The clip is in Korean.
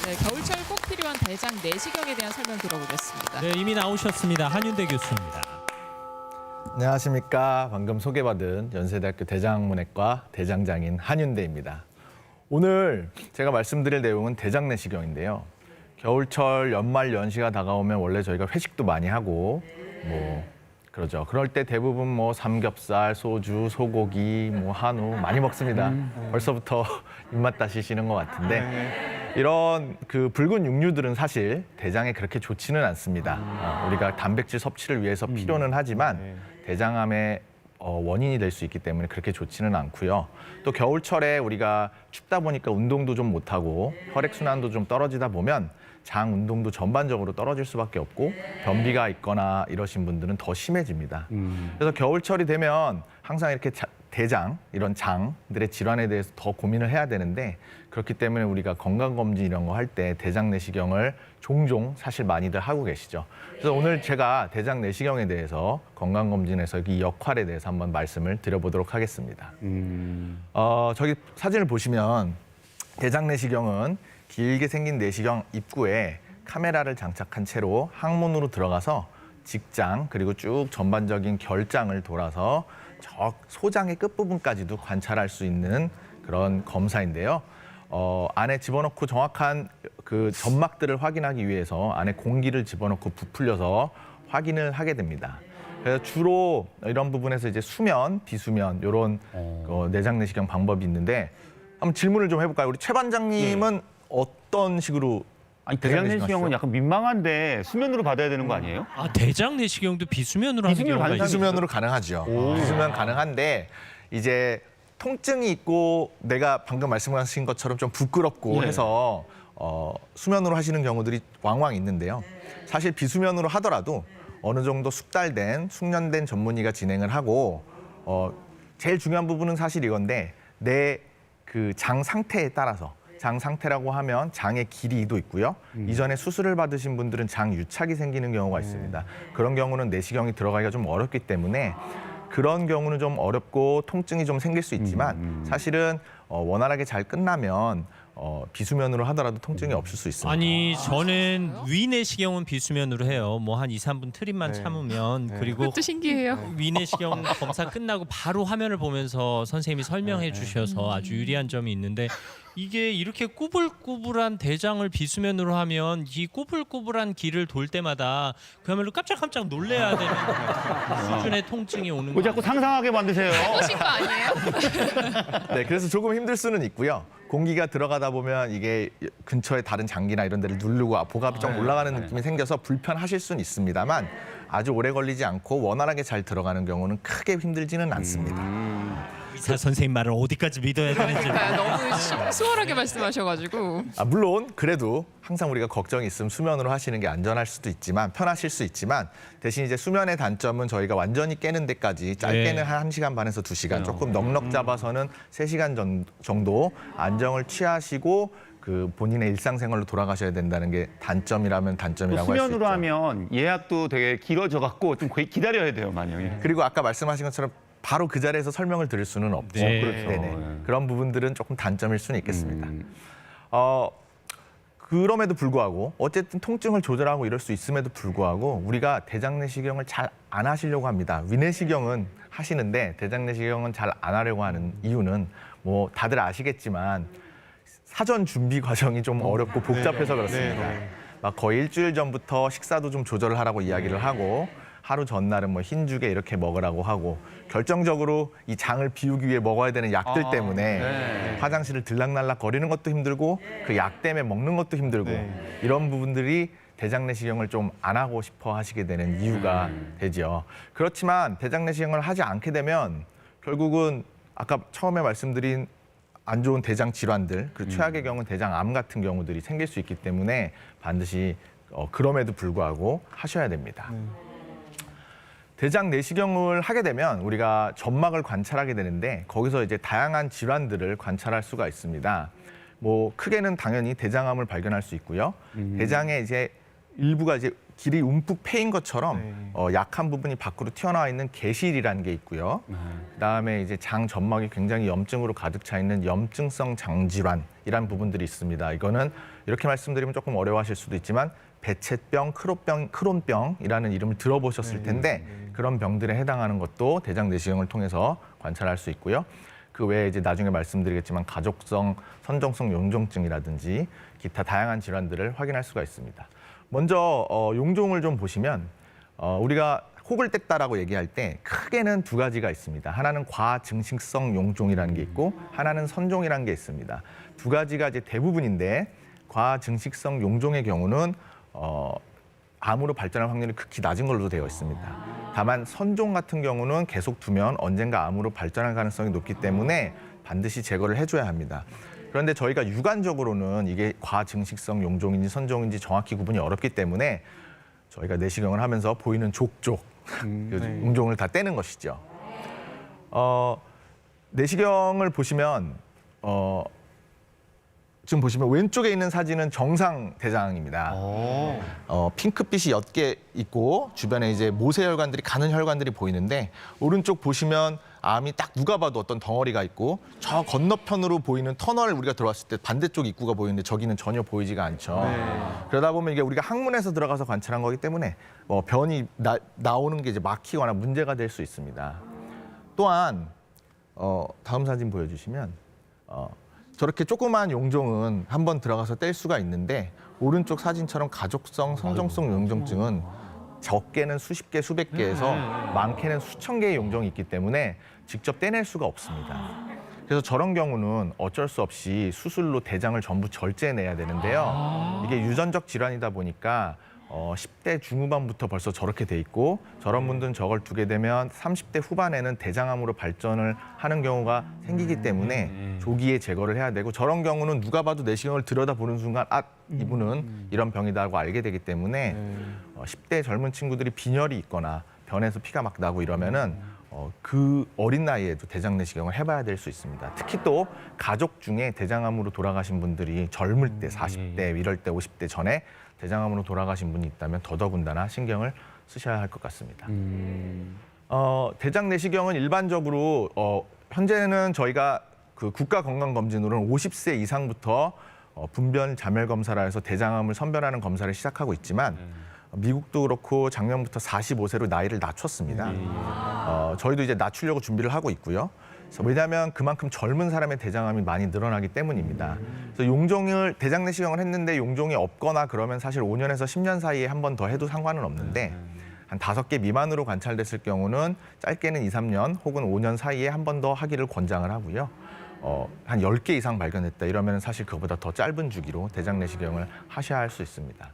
네, 겨울철 꼭 필요한 대장 내시경에 대한 설명 들어보겠습니다. 네, 이미 나오셨습니다. 한윤대 교수입니다. 안녕하십니까. 방금 소개받은 연세대학교 대장학문외과 대장장인 한윤대입니다. 오늘 제가 말씀드릴 내용은 대장 내시경인데요. 겨울철 연말 연시가 다가오면 원래 저희가 회식도 많이 하고 그러죠. 그럴 때 대부분 삼겹살, 소주, 소고기, 한우 많이 먹습니다. 벌써부터 입맛 다시시는 것 같은데 이런 그 붉은 육류들은 사실 대장에 그렇게 좋지는 않습니다. 우리가 단백질 섭취를 위해서 필요는 하지만 대장암의 원인이 될 수 있기 때문에 그렇게 좋지는 않고요. 또 겨울철에 우리가 춥다 보니까 운동도 좀 못하고 혈액순환도 좀 떨어지다 보면 장 운동도 전반적으로 떨어질 수밖에 없고 변비가 있거나 이러신 분들은 더 심해집니다. 그래서 겨울철이 되면 항상 이렇게 대장, 이런 장들의 질환에 대해서 더 고민을 해야 되는데 그렇기 때문에 우리가 건강검진 이런 거 할 때 대장 내시경을 종종 사실 많이들 하고 계시죠. 그래서 오늘 제가 대장 내시경에 대해서 건강검진에서 이 역할에 대해서 한번 말씀을 드려보도록 하겠습니다. 저기 사진을 보시면 대장 내시경은 길게 생긴 내시경 입구에 카메라를 장착한 채로 항문으로 들어가서 직장 그리고 쭉 전반적인 결장을 돌아서 저 소장의 끝부분까지도 관찰할 수 있는 그런 검사인데요. 안에 집어넣고 정확한 그 점막들을 확인하기 위해서 안에 공기를 집어넣고 부풀려서 확인을 하게 됩니다. 그래서 주로 이런 부분에서 이제 수면, 비수면 이런 내장 내시경 방법이 있는데 한번 질문을 좀 해볼까요? 우리 최 반장님은 어떤 식으로 아니, 대장 내시경은 약간 민망한데 수면으로 받아야 되는 거 아니에요? 아, 대장 내시경도 비수면으로 하는 비수면 경우가 가능하죠? 있어요. 비수면으로 가능하죠. 비수면 가능한데 이제 통증이 있고 내가 방금 말씀하신 것처럼 좀 부끄럽고 네. 해서 수면으로 하시는 경우들이 왕왕 있는데요. 사실 비수면으로 하더라도 어느 정도 숙달된, 숙련된 전문의가 진행을 하고 제일 중요한 부분은 사실 이건데 내 그 장 상태에 따라서 장 상태라고 하면 장의 길이도 있고요. 이전에 수술을 받으신 분들은 장 유착이 생기는 경우가 있습니다. 그런 경우는 내시경이 들어가기가 좀 어렵기 때문에 그런 경우는 좀 어렵고 통증이 좀 생길 수 있지만 사실은 원활하게 잘 끝나면 비수면으로 하더라도 통증이 없을 수 있습니다. 아니, 저는 위 내시경은 비수면으로 해요. 뭐 한 2, 3분 트림만 참으면 그리고 그것도 신기해요. 위 내시경 검사 끝나고 바로 화면을 보면서 선생님이 설명해 주셔서 아주 유리한 점이 있는데 이게 이렇게 꾸불꾸불한 대장을 비수면으로 하면 이 꾸불꾸불한 길을 돌 때마다 그야말로 깜짝깜짝 놀래야 되는 수준의 통증이 오는 왜 거예요. 자꾸 상상하게 만드세요? 하신 거 아니에요? 네, 그래서 조금 힘들 수는 있고요. 공기가 들어가다 보면 이게 근처에 다른 장기나 이런 데를 누르고 보갑이 좀 올라가는 느낌이 생겨서 불편하실 수는 있습니다만 아주 오래 걸리지 않고 원활하게 잘 들어가는 경우는 크게 힘들지는 않습니다. 의사 선생님 말을 어디까지 믿어야 되는지. 너무 수월하게 말씀하셔가지고. 물론 그래도 항상 우리가 걱정이 있으면 수면으로 하시는 게 안전할 수도 있지만 편하실 수 있지만 대신 이제 수면의 단점은 저희가 완전히 깨는 데까지 짧게는 한 1시간 반에서 2시간 조금 넉넉 잡아서는 3시간 정도 안정을 취하시고 그 본인의 일상생활로 돌아가셔야 된다는 게 단점이라면 단점이라고 할 수 있죠. 수면으로 하면 예약도 되게 길어져 갖고 좀 기다려야 돼요, 만약에. 그리고 아까 말씀하신 것처럼 바로 그 자리에서 설명을 드릴 수는 없죠. 네. 그렇죠. 네네. 네. 그런 부분들은 조금 단점일 수는 있겠습니다. 그럼에도 불구하고 어쨌든 통증을 조절하고 이럴 수 있음에도 불구하고 우리가 대장 내시경을 잘 안 하시려고 합니다. 위내시경은 하시는데 대장 내시경은 잘 안 하려고 하는 이유는 뭐 다들 아시겠지만 사전 준비 과정이 좀 어렵고 복잡해서 그렇습니다. 막 거의 일주일 전부터 식사도 좀 조절을 하라고 이야기를 하고 하루 전날은 뭐 흰죽에 이렇게 먹으라고 하고 결정적으로 이 장을 비우기 위해 먹어야 되는 약들 때문에 화장실을 들락날락 거리는 것도 힘들고 그 약 때문에 먹는 것도 힘들고 이런 부분들이 대장 내시경을 좀 안 하고 싶어 하시게 되는 이유가 되죠. 그렇지만 대장 내시경을 하지 않게 되면 결국은 아까 처음에 말씀드린 안 좋은 대장 질환들, 그리고 최악의 경우는 대장암 같은 경우들이 생길 수 있기 때문에 반드시 그럼에도 불구하고 하셔야 됩니다. 대장 내시경을 하게 되면 우리가 점막을 관찰하게 되는데 거기서 이제 다양한 질환들을 관찰할 수가 있습니다. 뭐 크게는 당연히 대장암을 발견할 수 있고요. 대장에 이제 일부가 이제 길이 움푹 패인 것처럼 약한 부분이 밖으로 튀어나와 있는 개실이라는 게 있고요. 그다음에 이제 장 점막이 굉장히 염증으로 가득 차 있는 염증성 장질환이라는 부분들이 있습니다. 이거는 이렇게 말씀드리면 조금 어려워하실 수도 있지만 배채병, 크론병이라는 이름을 들어보셨을 텐데 그런 병들에 해당하는 것도 대장 내시경을 통해서 관찰할 수 있고요. 그 외에 이제 나중에 말씀드리겠지만 가족성 선종성 용종증이라든지 기타 다양한 질환들을 확인할 수가 있습니다. 먼저 용종을 좀 보시면 우리가 혹을 뗐다라고 얘기할 때 크게는 두 가지가 있습니다. 하나는 과증식성 용종이라는 게 있고 하나는 선종이라는 게 있습니다. 두 가지가 이제 대부분인데 과증식성 용종의 경우는 암으로 발전할 확률이 극히 낮은 걸로 되어 있습니다. 다만 선종 같은 경우는 계속 두면 언젠가 암으로 발전할 가능성이 높기 때문에 반드시 제거를 해줘야 합니다. 그런데 저희가 육안적으로는 이게 과증식성 용종인지 선종인지 정확히 구분이 어렵기 때문에 저희가 내시경을 하면서 보이는 족족 그 용종을 다 떼는 것이죠. 내시경을 보시면 지금 보시면 왼쪽에 있는 사진은 정상 대장입니다. 핑크빛이 옅게 있고 주변에 이제 모세혈관들이 가는 혈관들이 보이는데 오른쪽 보시면 암이 딱 누가 봐도 어떤 덩어리가 있고 저 건너편으로 보이는 터널 우리가 들어왔을 때 반대쪽 입구가 보이는데 저기는 전혀 보이지가 않죠. 그러다 보면 이게 우리가 항문에서 들어가서 관찰한 거기 때문에 변이 나오는 게 이제 막히거나 문제가 될 수 있습니다. 또한 다음 사진 보여주시면 저렇게 조그마한 용종은 한번 들어가서 뗄 수가 있는데 오른쪽 사진처럼 가족성 선종성 용종증은 적게는 수십 개, 수백 개에서 많게는 수천 개의 용종이 있기 때문에 직접 떼낼 수가 없습니다. 그래서 저런 경우는 어쩔 수 없이 수술로 대장을 전부 절제해내야 되는데요. 이게 유전적 질환이다 보니까 10대 중후반부터 벌써 저렇게 돼 있고 저런 분들은 저걸 두게 되면 30대 후반에는 대장암으로 발전을 하는 경우가 생기기 때문에 조기에 제거를 해야 되고 저런 경우는 누가 봐도 내시경을 들여다보는 순간 이분은 이런 병이다고 알게 되기 때문에 10대 젊은 친구들이 빈혈이 있거나 변에서 피가 막 나고 이러면은 그 어린 나이에도 대장 내시경을 해봐야 될 수 있습니다. 특히 또 가족 중에 대장암으로 돌아가신 분들이 젊을 때 40대, 이럴 때 50대 전에 대장암으로 돌아가신 분이 있다면 더더군다나 신경을 쓰셔야 할 것 같습니다. 대장 내시경은 일반적으로 현재는 저희가 그 국가건강검진으로는 50세 이상부터 분변 자멸 검사라 해서 대장암을 선별하는 검사를 시작하고 있지만 미국도 그렇고 작년부터 45세로 나이를 낮췄습니다. 저희도 이제 낮추려고 준비를 하고 있고요. 왜냐하면 그만큼 젊은 사람의 대장암이 많이 늘어나기 때문입니다. 그래서 대장 내시경을 했는데 용종이 없거나 그러면 사실 5년에서 10년 사이에 한 번 더 해도 상관은 없는데 한 5개 미만으로 관찰됐을 경우는 짧게는 2, 3년 혹은 5년 사이에 한 번 더 하기를 권장을 하고요. 한 10개 이상 발견했다 이러면 사실 그거보다 더 짧은 주기로 대장 내시경을 하셔야 할 수 있습니다.